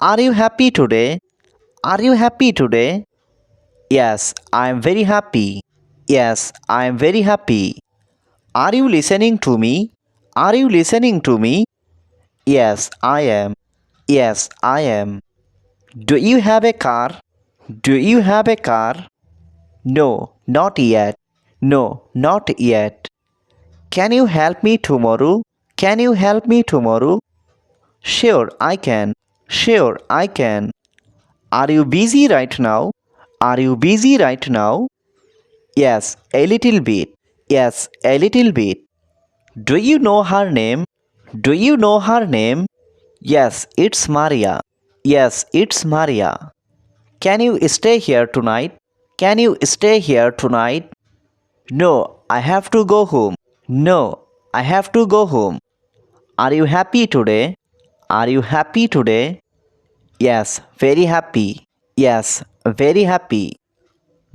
Are you happy today? Are you happy today? Yes, I am very happy. Yes, I am very happy. Are you listening to me? Are you listening to me? Yes, I am. Yes, I am. Do you have a car? Do you have a car? No, not yet. No, not yet. Can you help me tomorrow? Can you help me tomorrow? Sure, I can. Sure, I can. Are you busy right now? Are you busy right now? Yes, a little bit. Yes, a little bit. Do you know her name? Do you know her name? Yes, it's Maria. Yes, it's Maria. Can you stay here tonight? Can you stay here tonight? No, I have to go home. No, I have to go home. Are you happy today? Are you happy today? Yes, very happy. Yes, very happy.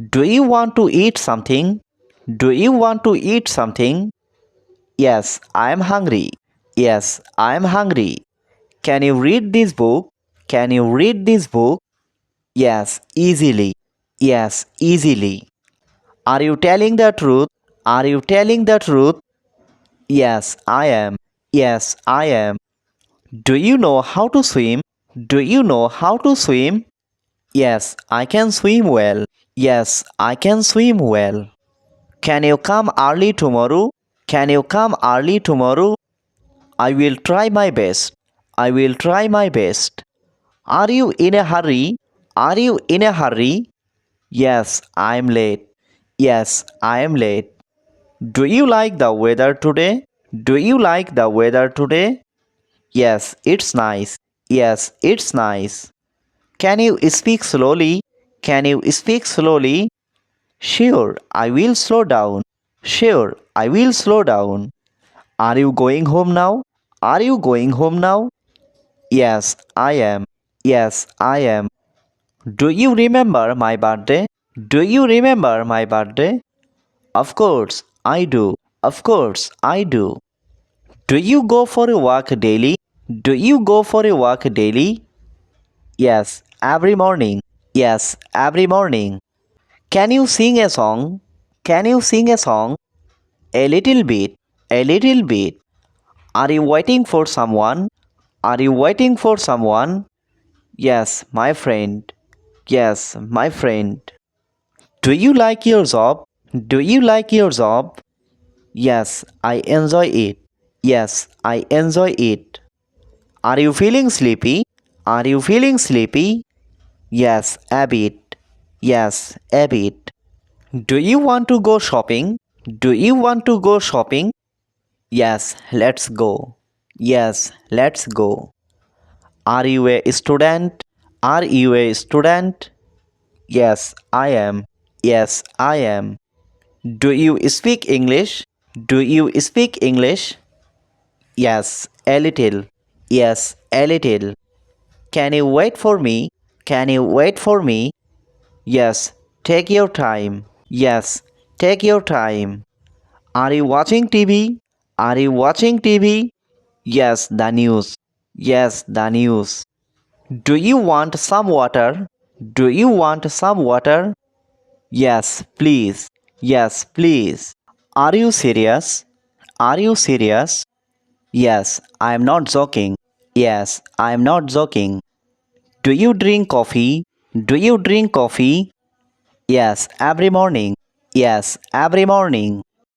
Do you want to eat something? Do you want to eat something? Yes, I am hungry. Yes, I am hungry. Can you read this book? Can you read this book? Yes, easily. Yes, easily. Are you telling the truth? Are you telling the truth? Yes, I am. Yes, I am. Do you know how to swim? Do you know how to swim? Yes, I can swim well. Yes, I can swim well. Can you come early tomorrow? Can you come early tomorrow? I will try my best. I will try my best. Are you in a hurry? Are you in a hurry? Yes, I am late. Yes, I am late. Do you like the weather today? Do you like the weather today? Yes, it's nice. Yes, it's nice. Can you speak slowly? Can you speak slowly? Sure, I will slow down. Sure, I will slow down. Are you going home now? Are you going home now? Yes, I am. Yes, I am. Do you remember my birthday? Do you remember my birthday? Of course, I do. Of course, I do. Do you go for a walk daily? Do you go for a walk daily? Yes, every morning. Yes, every morning. Can you sing a song? Can you sing a song? A little bit. A little bit. Are you waiting for someone? Are you waiting for someone? Yes, my friend. Yes, my friend. Do you like your job? Do you like your job? Yes, I enjoy it. Yes, I enjoy it. Are you feeling sleepy? Are you feeling sleepy? Yes, a bit. Yes, a bit. Do you want to go shopping? Do you want to go shopping? Yes, let's go. Yes, let's go. Are you a student? Are you a student? Yes, I am. Yes, I am. Do you speak English? Do you speak English? Yes, a little. Yes, a little. Can you wait for me? Can you wait for me? Yes, take your time. Yes, take your time. Are you watching TV? Are you watching TV? Yes, the news. Yes, the news. Do you want some water? Do you want some water? Yes, please. Yes, please. Are you serious? Are you serious? Yes, I am not joking. Yes, I am not joking. Do you drink coffee? Do you drink coffee? Yes, every morning. Yes, every morning.